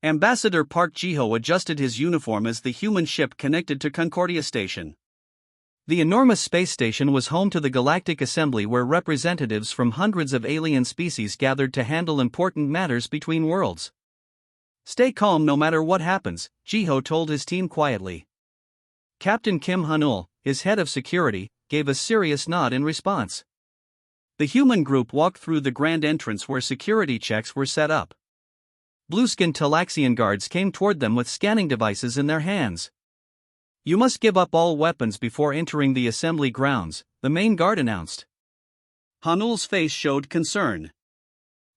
Ambassador Park Ji-ho adjusted his uniform as the human ship connected to Concordia Station. The enormous space station was home to the Galactic Assembly, where representatives from hundreds of alien species gathered to handle important matters between worlds. Stay calm no matter what happens, Ji-ho told his team quietly. Captain Kim Hanul, his head of security, gave a serious nod in response. The human group walked through the grand entrance where security checks were set up. Blue-skinned Talaxian guards came toward them with scanning devices in their hands. You must give up all weapons before entering the assembly grounds, the main guard announced. Hanul's face showed concern.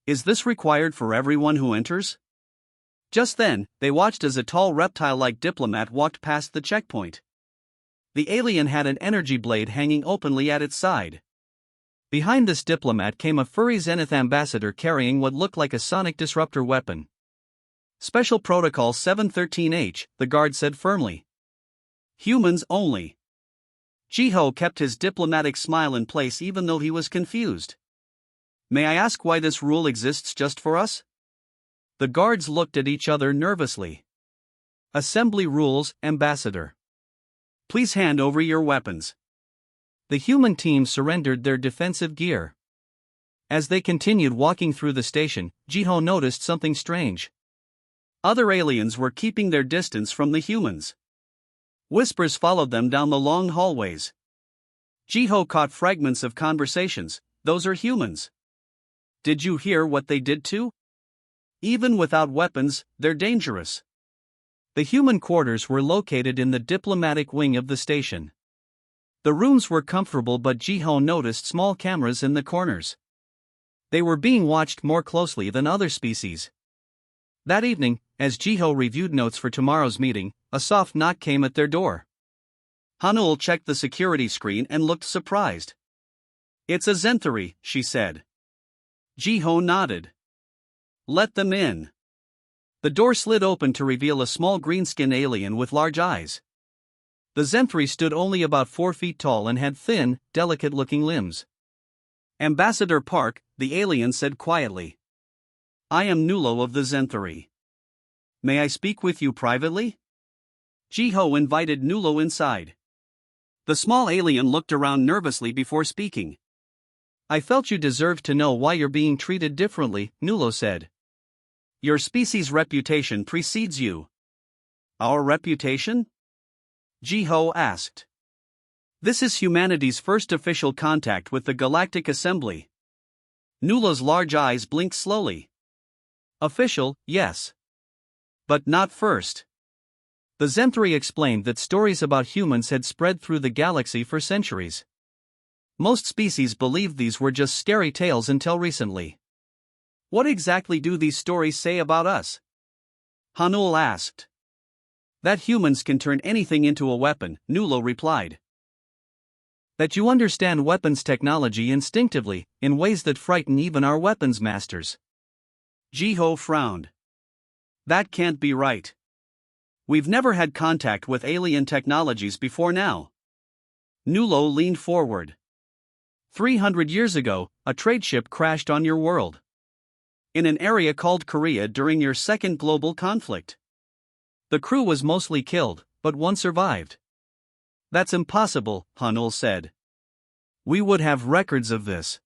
Is this required for everyone who enters? Just then, they watched as a tall reptile-like diplomat walked past the checkpoint. The alien had an energy blade hanging openly at its side. Behind this diplomat came a furry Zenith ambassador carrying what looked like a sonic disruptor weapon. Special Protocol 713H, the guard said firmly. Humans only. Ji-ho kept his diplomatic smile in place even though he was confused. May I ask why this rule exists just for us? The guards looked at each other nervously. Assembly rules, Ambassador. Please hand over your weapons. The human team surrendered their defensive gear. As they continued walking through the station, Ji-ho noticed something strange. Other aliens were keeping their distance from the humans. Whispers followed them down the long hallways. Ji-ho caught fragments of conversations. Those are humans. Did you hear what they did to? Even without weapons, they're dangerous. The human quarters were located in the diplomatic wing of the station. The rooms were comfortable, but Ji-ho noticed small cameras in the corners. They were being watched more closely than other species. That evening, as Ji-ho reviewed notes for tomorrow's meeting, a soft knock came at their door. Hanul checked the security screen and looked surprised. It's a Zenthari, she said. Ji-ho nodded. Let them in. The door slid open to reveal a small green-skinned alien with large eyes. The Zenthari stood only about 4 feet tall and had thin, delicate-looking limbs. Ambassador Park, the alien said quietly. I am Nulo of the Zenthari. May I speak with you privately? Ji-ho invited Nulo inside. The small alien looked around nervously before speaking. I felt you deserved to know why you're being treated differently, Nulo said. Your species' reputation precedes you. Our reputation? Ji-ho asked. This is humanity's first official contact with the Galactic Assembly. Nulo's large eyes blinked slowly. Official, yes. But not first. The Zenthari explained that stories about humans had spread through the galaxy for centuries. Most species believed these were just scary tales until recently. What exactly do these stories say about us? Hanul asked. That humans can turn anything into a weapon, Nulo replied. That you understand weapons technology instinctively, in ways that frighten even our weapons masters. Ji-ho frowned. That can't be right. We've never had contact with alien technologies before now. Nulo leaned forward. 300 years ago, a trade ship crashed on your world. In an area called Korea during your second global conflict. The crew was mostly killed, but one survived. That's impossible, Hanul said. We would have records of this.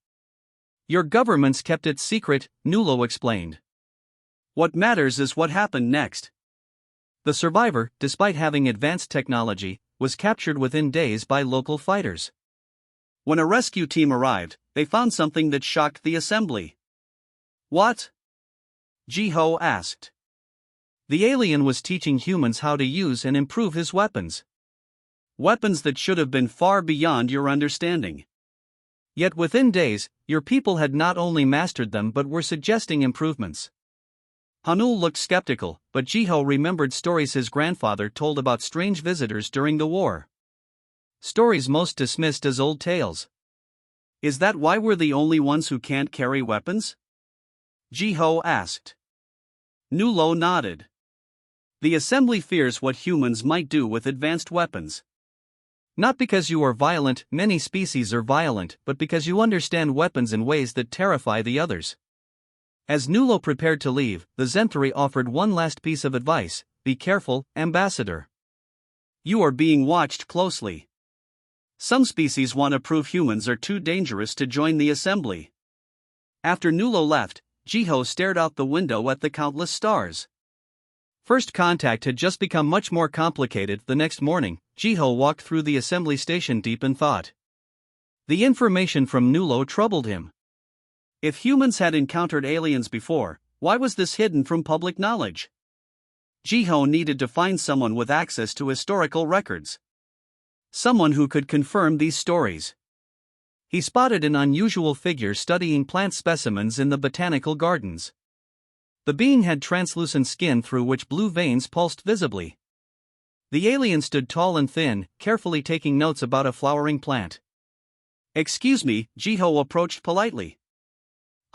Your governments kept it secret, Nulo explained. What matters is what happened next. The survivor, despite having advanced technology, was captured within days by local fighters. When a rescue team arrived, they found something that shocked the assembly. What? Ji-ho asked. The alien was teaching humans how to use and improve his weapons. Weapons that should have been far beyond your understanding. Yet within days, your people had not only mastered them but were suggesting improvements. Hanul looked skeptical, but Ji-ho remembered stories his grandfather told about strange visitors during the war. Stories most dismissed as old tales. Is that why we're the only ones who can't carry weapons? Ji-ho asked. Nulo nodded. The assembly fears what humans might do with advanced weapons. Not because you are violent, many species are violent, but because you understand weapons in ways that terrify the others. As Nulo prepared to leave, the Zenthari offered one last piece of advice: be careful, Ambassador. You are being watched closely. Some species want to prove humans are too dangerous to join the assembly. After Nulo left, Jiho stared out the window at the countless stars. First contact had just become much more complicated. The next morning, Jiho walked through the assembly station deep in thought. The information from Nulo troubled him. If humans had encountered aliens before, why was this hidden from public knowledge? Jiho needed to find someone with access to historical records. Someone who could confirm these stories. He spotted an unusual figure studying plant specimens in the botanical gardens. The being had translucent skin through which blue veins pulsed visibly. The alien stood tall and thin, carefully taking notes about a flowering plant. Excuse me, Jiho approached politely.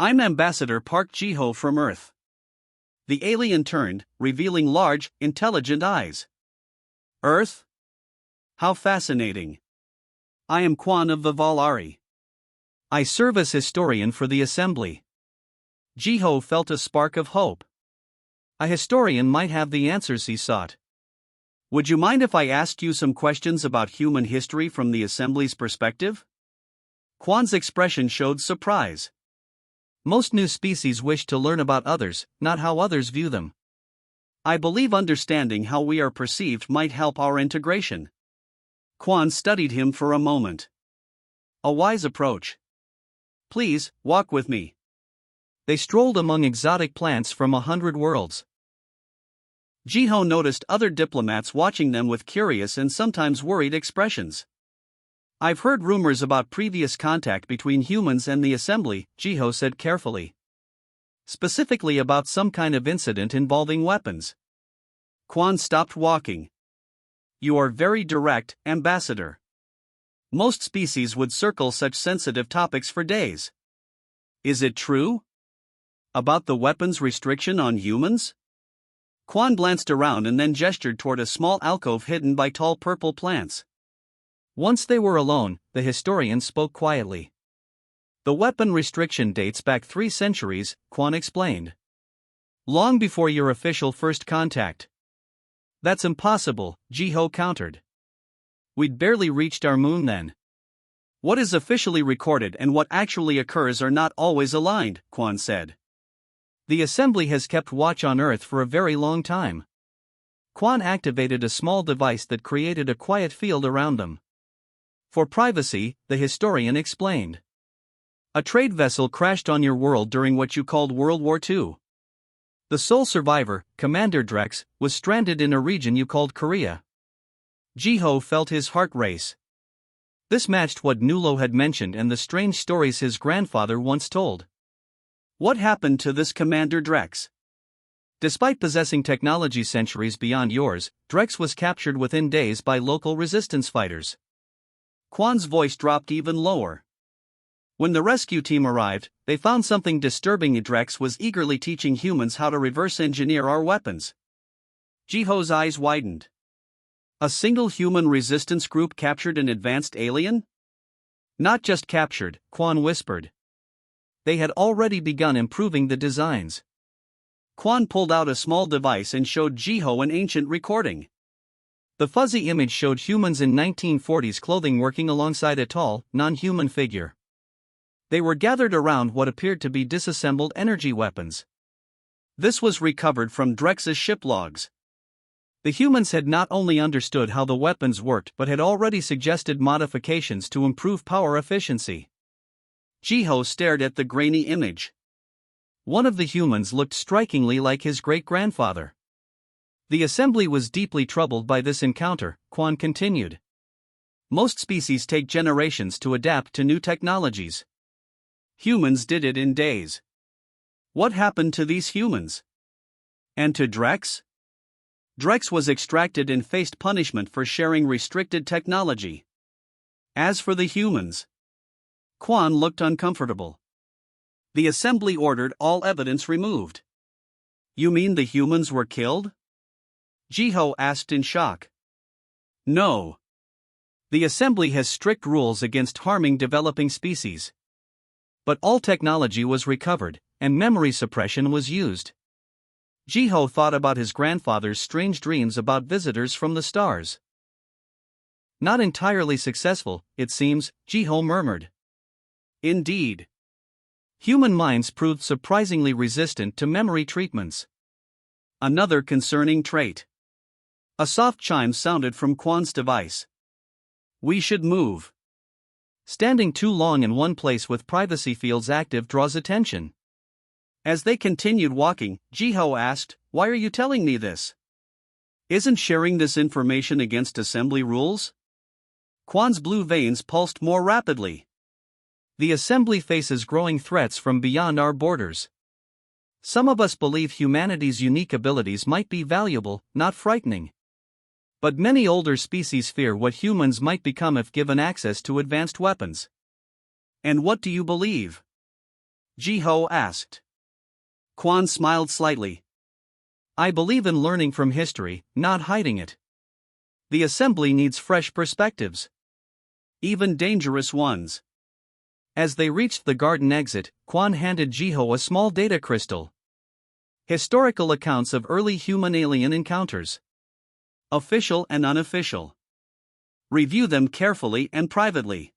I'm Ambassador Park Jiho from Earth. The alien turned, revealing large, intelligent eyes. Earth? How fascinating. I am Quan of the Valari. I serve as historian for the assembly. Jiho felt a spark of hope. A historian might have the answers he sought. Would you mind if I asked you some questions about human history from the assembly's perspective? Quan's expression showed surprise. Most new species wish to learn about others, not how others view them. I believe understanding how we are perceived might help our integration. Quan studied him for a moment. A wise approach. Please, walk with me. They strolled among exotic plants from 100 worlds. Jiho noticed other diplomats watching them with curious and sometimes worried expressions. I've heard rumors about previous contact between humans and the assembly, Jiho said carefully. Specifically about some kind of incident involving weapons. Quan stopped walking. You are very direct, Ambassador. Most species would circle such sensitive topics for days. Is it true? About the weapons restriction on humans? Quan glanced around and then gestured toward a small alcove hidden by tall purple plants. Once they were alone, the historian spoke quietly. The weapon restriction dates back 3 centuries, Quan explained. Long before your official first contact. That's impossible, Jiho countered. We'd barely reached our moon then. What is officially recorded and what actually occurs are not always aligned, Quan said. The assembly has kept watch on Earth for a very long time. Quan activated a small device that created a quiet field around them. For privacy, the historian explained. A trade vessel crashed on your world during what you called World War II. The sole survivor, Commander Drex, was stranded in a region you called Korea. Jiho felt his heart race. This matched what Nulo had mentioned and the strange stories his grandfather once told. What happened to this Commander Drex? Despite possessing technology centuries beyond yours, Drex was captured within days by local resistance fighters. Quan's voice dropped even lower. When the rescue team arrived, they found something disturbing. Drex was eagerly teaching humans how to reverse engineer our weapons. Jiho's eyes widened. A single human resistance group captured an advanced alien? Not just captured, Quan whispered. They had already begun improving the designs. Quan pulled out a small device and showed Jiho an ancient recording. The fuzzy image showed humans in 1940s clothing working alongside a tall, non-human figure. They were gathered around what appeared to be disassembled energy weapons. This was recovered from Drex's ship logs. The humans had not only understood how the weapons worked but had already suggested modifications to improve power efficiency. Jiho stared at the grainy image. One of the humans looked strikingly like his great-grandfather. The assembly was deeply troubled by this encounter, Quan continued. Most species take generations to adapt to new technologies. Humans did it in days. What happened to these humans? And to Drex? Drex was extracted and faced punishment for sharing restricted technology. As for the humans, Quan looked uncomfortable. The assembly ordered all evidence removed. You mean the humans were killed? Jiho asked in shock. No. The assembly has strict rules against harming developing species. But all technology was recovered, and memory suppression was used. Jiho thought about his grandfather's strange dreams about visitors from the stars. Not entirely successful, it seems, Jiho murmured. Indeed. Human minds proved surprisingly resistant to memory treatments. Another concerning trait. A soft chime sounded from Quan's device. We should move. Standing too long in one place with privacy fields active draws attention. As they continued walking, Jiho asked, "Why are you telling me this? Isn't sharing this information against assembly rules?" Quan's blue veins pulsed more rapidly. The assembly faces growing threats from beyond our borders. Some of us believe humanity's unique abilities might be valuable, not frightening. But many older species fear what humans might become if given access to advanced weapons. And what do you believe? Jiho asked. Quan smiled slightly. I believe in learning from history, not hiding it. The assembly needs fresh perspectives. Even dangerous ones. As they reached the garden exit, Quan handed Jiho a small data crystal. Historical accounts of early human-alien encounters. Official and unofficial. Review them carefully and privately.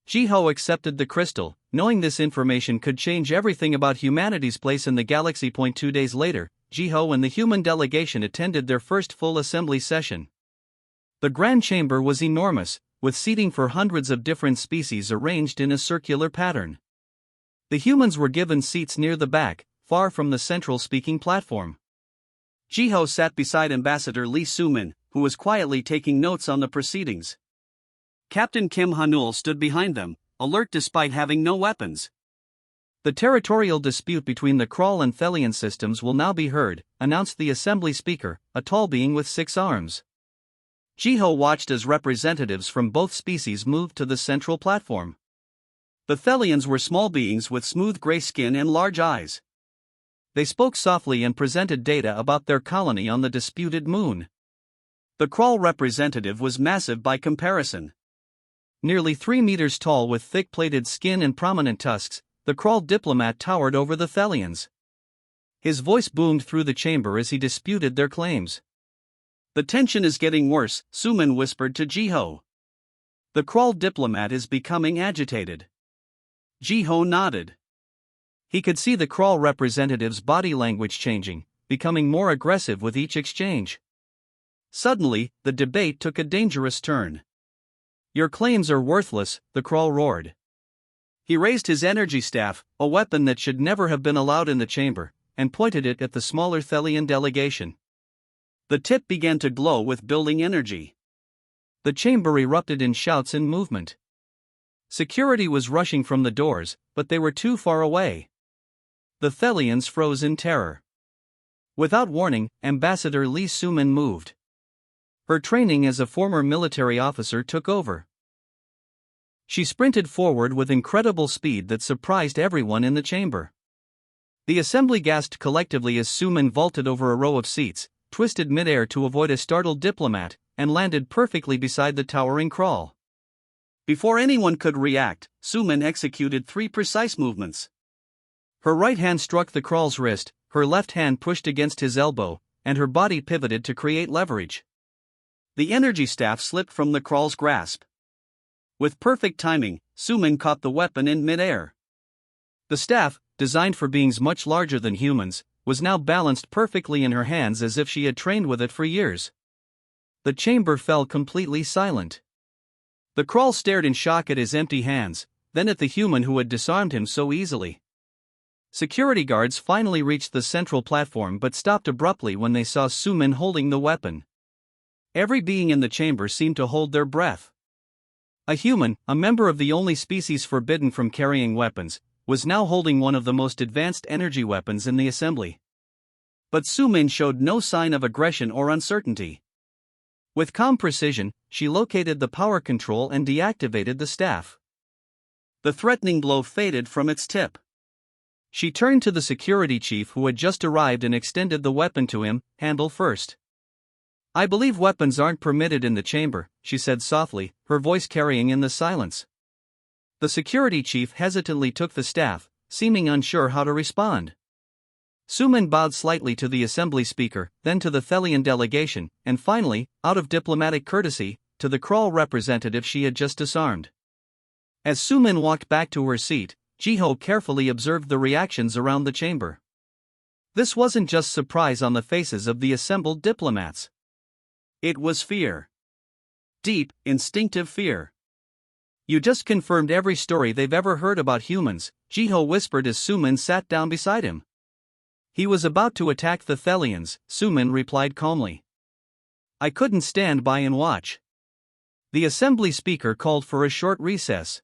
Jiho accepted the crystal, knowing this information could change everything about humanity's place in the galaxy. 2 days later, Jiho and the human delegation attended their first full assembly session. The grand chamber was enormous, with seating for hundreds of different species arranged in a circular pattern. The humans were given seats near the back, far from the central speaking platform. Jiho sat beside Ambassador Lee Sumin, who was quietly taking notes on the proceedings. Captain Kim Hanul stood behind them, alert despite having no weapons. The territorial dispute between the Krull and Thelian systems will now be heard, announced the assembly speaker, a tall being with 6 arms. Jiho watched as representatives from both species moved to the central platform. The Thelians were small beings with smooth gray skin and large eyes. They spoke softly and presented data about their colony on the disputed moon. The Krull representative was massive by comparison. Nearly 3 meters tall with thick-plated skin and prominent tusks, the Krull diplomat towered over the Thelians. His voice boomed through the chamber as he disputed their claims. The tension is getting worse, Suman whispered to Jiho. The Krull diplomat is becoming agitated. Jiho nodded. He could see the Krull representative's body language changing, becoming more aggressive with each exchange. Suddenly, the debate took a dangerous turn. Your claims are worthless, the Krull roared. He raised his energy staff, a weapon that should never have been allowed in the chamber, and pointed it at the smaller Thelian delegation. The tip began to glow with building energy. The chamber erupted in shouts and movement. Security was rushing from the doors, but they were too far away. The Thelians froze in terror. Without warning, Ambassador Lee Sumin moved. Her training as a former military officer took over. She sprinted forward with incredible speed that surprised everyone in the chamber. The assembly gasped collectively as Sumin vaulted over a row of seats, twisted midair to avoid a startled diplomat, and landed perfectly beside the towering Krull. Before anyone could react, Sumin executed 3 precise movements. Her right hand struck the Krull's wrist, her left hand pushed against his elbow, and her body pivoted to create leverage. The energy staff slipped from the Krull's grasp. With perfect timing, Sumin caught the weapon in midair. The staff, designed for beings much larger than humans, was now balanced perfectly in her hands as if she had trained with it for years. The chamber fell completely silent. The Krull stared in shock at his empty hands, then at the human who had disarmed him so easily. Security guards finally reached the central platform but stopped abruptly when they saw Sumin holding the weapon. Every being in the chamber seemed to hold their breath. A human, a member of the only species forbidden from carrying weapons, was now holding one of the most advanced energy weapons in the assembly. But Sumin showed no sign of aggression or uncertainty. With calm precision, she located the power control and deactivated the staff. The threatening blow faded from its tip. She turned to the security chief who had just arrived and extended the weapon to him, handle first. I believe weapons aren't permitted in the chamber, she said softly, her voice carrying in the silence. The security chief hesitantly took the staff, seeming unsure how to respond. Suman bowed slightly to the assembly speaker, then to the Thelian delegation, and finally, out of diplomatic courtesy, to the Krull representative she had just disarmed. As Suman walked back to her seat, Jiho carefully observed the reactions around the chamber. This wasn't just surprise on the faces of the assembled diplomats. It was fear. Deep, instinctive fear. "You just confirmed every story they've ever heard about humans," Jiho whispered as Suman sat down beside him. "He was about to attack the Thelians," Suman replied calmly. "I couldn't stand by and watch." The assembly speaker called for a short recess.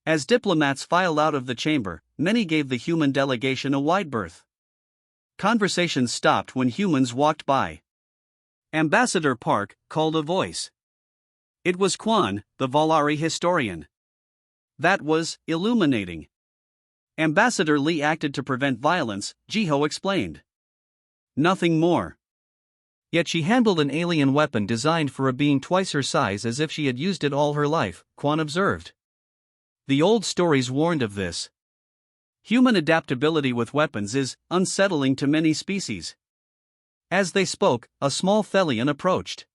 As diplomats filed out of the chamber, many gave the human delegation a wide berth. Conversations stopped when humans walked by. Ambassador Park called a voice. It was Quan, the Volari historian. That was illuminating. Ambassador Lee acted to prevent violence, Jiho explained. Nothing more. Yet she handled an alien weapon designed for a being twice her size as if she had used it all her life, Quan observed. The old stories warned of this. Human adaptability with weapons is unsettling to many species. As they spoke, a small Thelian approached.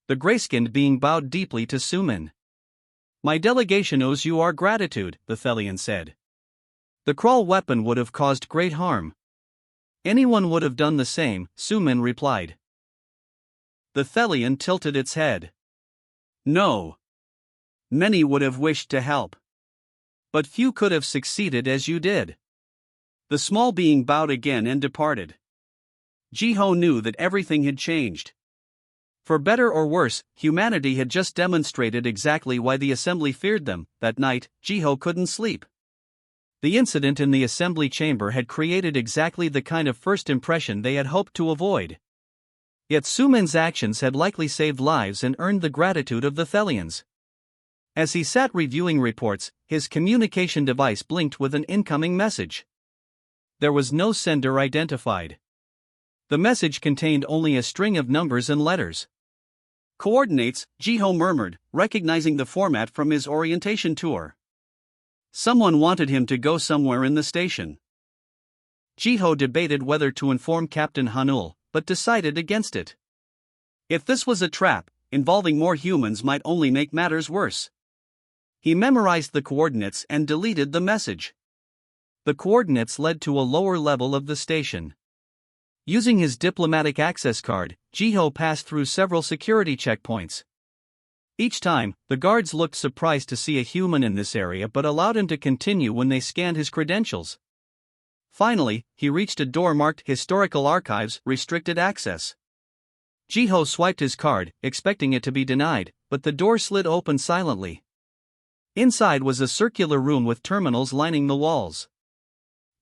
The gray-skinned being bowed deeply to Suman. "My delegation owes you our gratitude," the Thelian said. "The Krull weapon would have caused great harm." "Anyone would have done the same," Suman replied. The Thelian tilted its head. "No. Many would have wished to help. But few could have succeeded as you did." The small being bowed again and departed. Jiho knew that everything had changed. For better or worse, humanity had just demonstrated exactly why the assembly feared them. That night, Jiho couldn't sleep. The incident in the assembly chamber had created exactly the kind of first impression they had hoped to avoid. Yet Suman's actions had likely saved lives and earned the gratitude of the Thelians. As he sat reviewing reports, his communication device blinked with an incoming message. There was no sender identified. The message contained only a string of numbers and letters. "Coordinates," Jiho murmured, recognizing the format from his orientation tour. Someone wanted him to go somewhere in the station. Jiho debated whether to inform Captain Hanul, but decided against it. If this was a trap, involving more humans might only make matters worse. He memorized the coordinates and deleted the message. The coordinates led to a lower level of the station. Using his diplomatic access card, Jiho passed through several security checkpoints. Each time, the guards looked surprised to see a human in this area but allowed him to continue when they scanned his credentials. Finally, he reached a door marked Historical Archives, Restricted Access. Jiho swiped his card, expecting it to be denied, but the door slid open silently. Inside was a circular room with terminals lining the walls.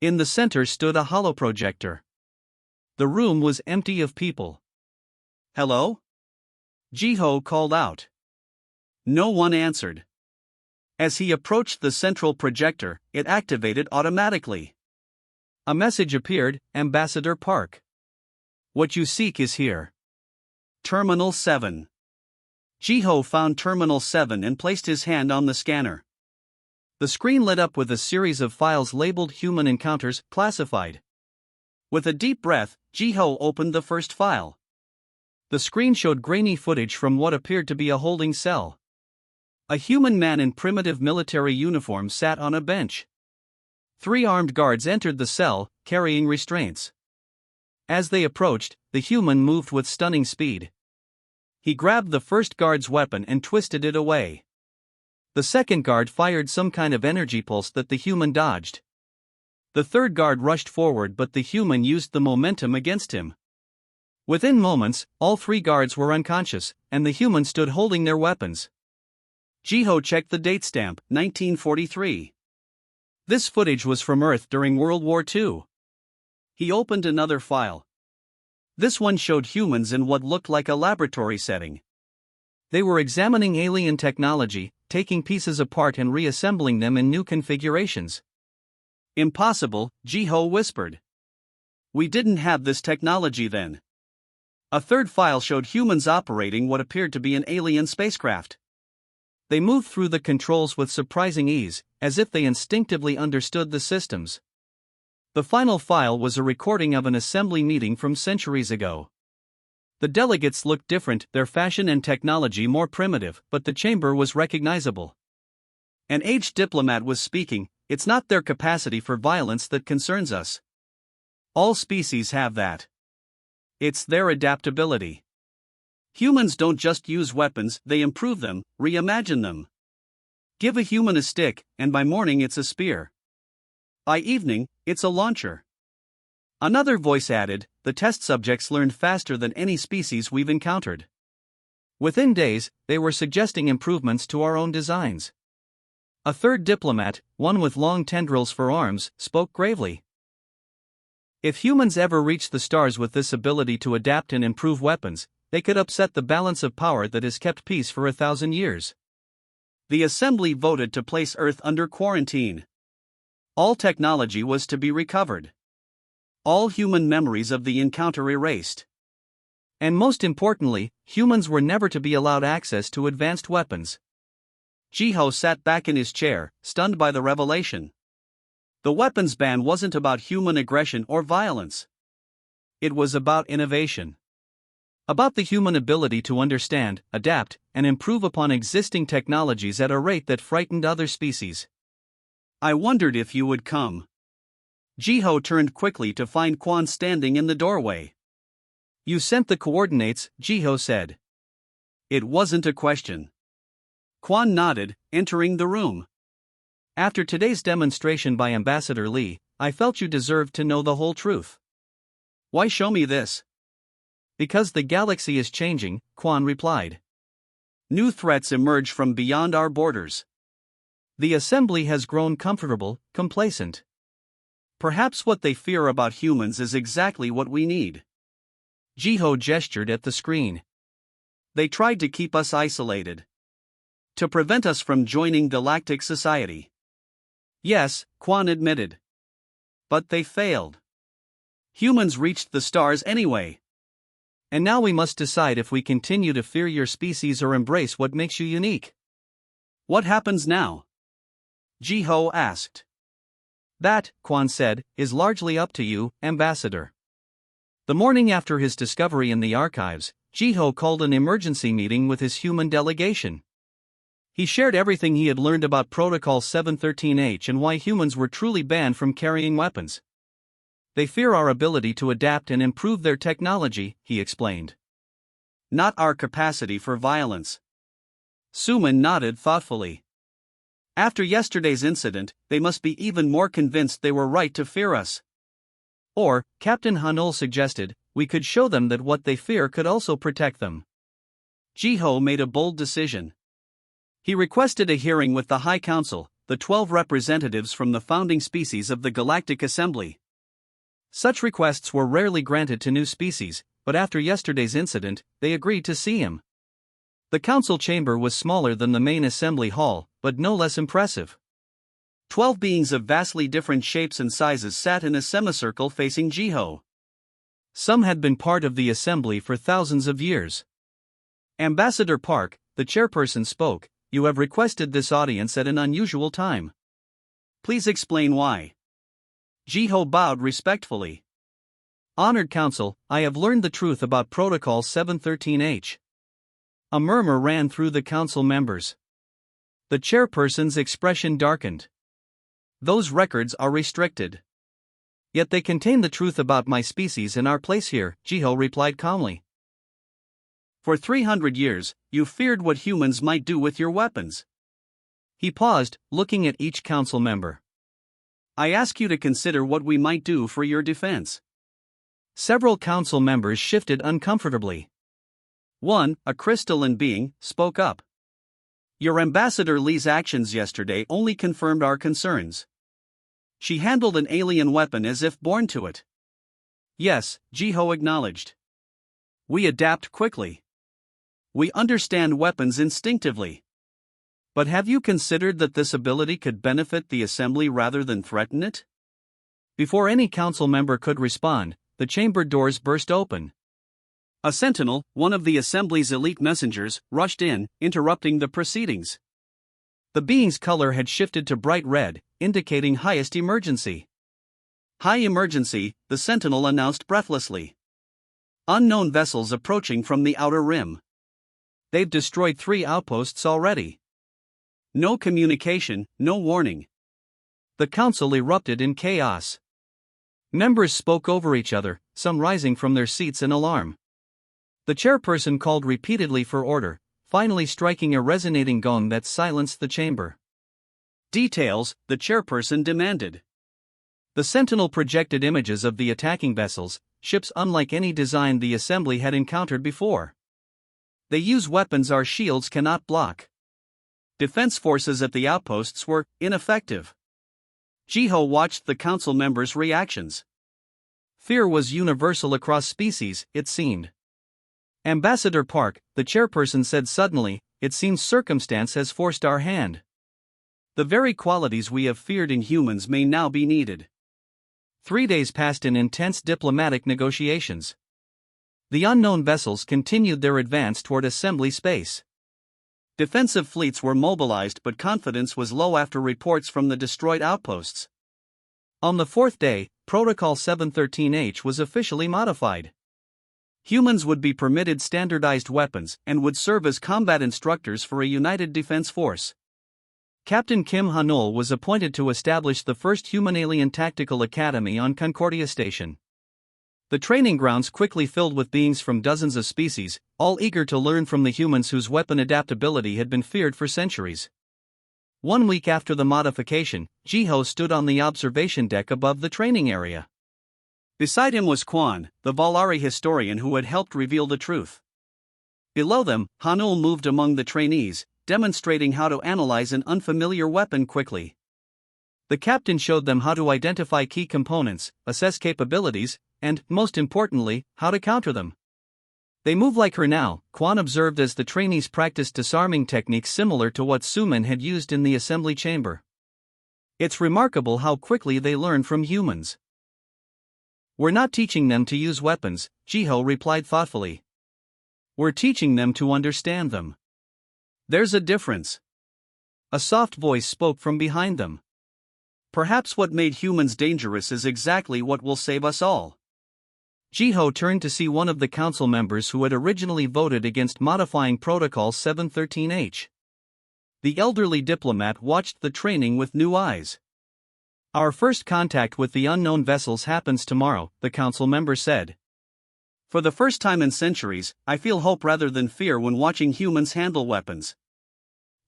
In the center stood a holoprojector. The room was empty of people. "Hello?" Jiho called out. No one answered. As he approached the central projector, it activated automatically. A message appeared, Ambassador Park. "What you seek is here. Terminal 7. Jiho found Terminal 7 and placed his hand on the scanner. The screen lit up with a series of files labeled Human Encounters, Classified. With a deep breath, Jiho opened the first file. The screen showed grainy footage from what appeared to be a holding cell. A human man in primitive military uniform sat on a bench. 3 armed guards entered the cell, carrying restraints. As they approached, the human moved with stunning speed. He grabbed the first guard's weapon and twisted it away. The second guard fired some kind of energy pulse that the human dodged. The third guard rushed forward, but the human used the momentum against him. Within moments, all 3 guards were unconscious, and the human stood holding their weapons. Jiho checked the date stamp, 1943. This footage was from Earth during World War II. He opened another file. This one showed humans in what looked like a laboratory setting. They were examining alien technology, taking pieces apart and reassembling them in new configurations. "Impossible," Jiho whispered. "We didn't have this technology then." A third file showed humans operating what appeared to be an alien spacecraft. They moved through the controls with surprising ease, as if they instinctively understood the systems. The final file was a recording of an assembly meeting from centuries ago. The delegates looked different, their fashion and technology more primitive, but the chamber was recognizable. An aged diplomat was speaking. It's not their capacity for violence that concerns us. All species have that. It's their adaptability. Humans don't just use weapons, they improve them, reimagine them. Give a human a stick, and by morning it's a spear. By evening, it's a launcher. Another voice added, the test subjects learned faster than any species we've encountered. Within days, they were suggesting improvements to our own designs. A third diplomat, one with long tendrils for arms, spoke gravely. If humans ever reach the stars with this ability to adapt and improve weapons, they could upset the balance of power that has kept peace for 1,000 years. The assembly voted to place Earth under quarantine. All technology was to be recovered. All human memories of the encounter erased. And most importantly, humans were never to be allowed access to advanced weapons. Jiho sat back in his chair, stunned by the revelation. The weapons ban wasn't about human aggression or violence. It was about innovation. About the human ability to understand, adapt, and improve upon existing technologies at a rate that frightened other species. I wondered if you would come. Jiho turned quickly to find Quan standing in the doorway. You sent the coordinates, Jiho said. It wasn't a question. Quan nodded, entering the room. After today's demonstration by Ambassador Li, I felt you deserved to know the whole truth. Why show me this? Because the galaxy is changing, Quan replied. New threats emerge from beyond our borders. The assembly has grown comfortable, complacent. Perhaps what they fear about humans is exactly what we need. Jiho gestured at the screen. They tried to keep us isolated. To prevent us from joining galactic society. Yes, Quan admitted. But they failed. Humans reached the stars anyway. And now we must decide if we continue to fear your species or embrace what makes you unique. What happens now? Jiho asked. That, Quan said, is largely up to you, Ambassador. The morning after his discovery in the archives, Jiho called an emergency meeting with his human delegation. He shared everything he had learned about Protocol 713H and why humans were truly banned from carrying weapons. They fear our ability to adapt and improve their technology, he explained. Not our capacity for violence. Suman nodded thoughtfully. After yesterday's incident, they must be even more convinced they were right to fear us. Or, Captain Hanul suggested, we could show them that what they fear could also protect them. Jiho made a bold decision. He requested a hearing with the High Council, the 12 representatives from the founding species of the Galactic Assembly. Such requests were rarely granted to new species, but after yesterday's incident, they agreed to see him. The council chamber was smaller than the main assembly hall, but no less impressive. 12 beings of vastly different shapes and sizes sat in a semicircle facing Jiho. Some had been part of the assembly for thousands of years. Ambassador Park, the chairperson, spoke. You have requested this audience at an unusual time. Please explain why. Jiho bowed respectfully. Honored Council, I have learned the truth about Protocol 713H. A murmur ran through the council members. The chairperson's expression darkened. Those records are restricted. Yet they contain the truth about my species and our place here, Jiho replied calmly. For 300 years, you feared what humans might do with your weapons. He paused, looking at each council member. I ask you to consider what we might do for your defense. Several council members shifted uncomfortably. One, a crystalline being, spoke up. Your Ambassador Li's actions yesterday only confirmed our concerns. She handled an alien weapon as if born to it. Yes, Jiho acknowledged. We adapt quickly. We understand weapons instinctively. But have you considered that this ability could benefit the assembly rather than threaten it? Before any council member could respond, the chamber doors burst open. A sentinel, one of the assembly's elite messengers, rushed in, interrupting the proceedings. The being's color had shifted to bright red, indicating highest emergency. High emergency, the sentinel announced breathlessly. Unknown vessels approaching from the outer rim. They've destroyed 3 outposts already. No communication, no warning. The council erupted in chaos. Members spoke over each other, some rising from their seats in alarm. The chairperson called repeatedly for order, finally striking a resonating gong that silenced the chamber. Details, the chairperson demanded. The sentinel projected images of the attacking vessels, ships unlike any design the assembly had encountered before. They use weapons our shields cannot block. Defense forces at the outposts were ineffective. Jiho watched the council members' reactions. Fear was universal across species, it seemed. Ambassador Park, the chairperson said suddenly, it seems circumstance has forced our hand. The very qualities we have feared in humans may now be needed. 3 days passed in intense diplomatic negotiations. The unknown vessels continued their advance toward assembly space. Defensive fleets were mobilized, but confidence was low after reports from the destroyed outposts. On the 4th day, Protocol 713H was officially modified. Humans would be permitted standardized weapons and would serve as combat instructors for a united defense force. Captain Kim Hanul was appointed to establish the first human-alien tactical academy on Concordia Station. The training grounds quickly filled with beings from dozens of species, all eager to learn from the humans whose weapon adaptability had been feared for centuries. 1 week after the modification, Jiho stood on the observation deck above the training area. Beside him was Quan, the Volari historian who had helped reveal the truth. Below them, Hanul moved among the trainees, demonstrating how to analyze an unfamiliar weapon quickly. The captain showed them how to identify key components, assess capabilities, and, most importantly, how to counter them. They move like her now, Quan observed as the trainees practiced disarming techniques similar to what Suman had used in the assembly chamber. It's remarkable how quickly they learn from humans. We're not teaching them to use weapons, Jiho replied thoughtfully. We're teaching them to understand them. There's a difference. A soft voice spoke from behind them. Perhaps what made humans dangerous is exactly what will save us all. Jiho turned to see one of the council members who had originally voted against modifying Protocol 713H. The elderly diplomat watched the training with new eyes. Our first contact with the unknown vessels happens tomorrow, the council member said. For the first time in centuries, I feel hope rather than fear when watching humans handle weapons.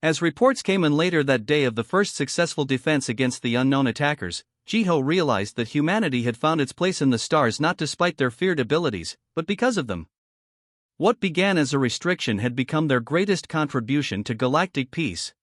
As reports came in later that day of the first successful defense against the unknown attackers, Jiho realized that humanity had found its place in the stars not despite their feared abilities, but because of them. What began as a restriction had become their greatest contribution to galactic peace.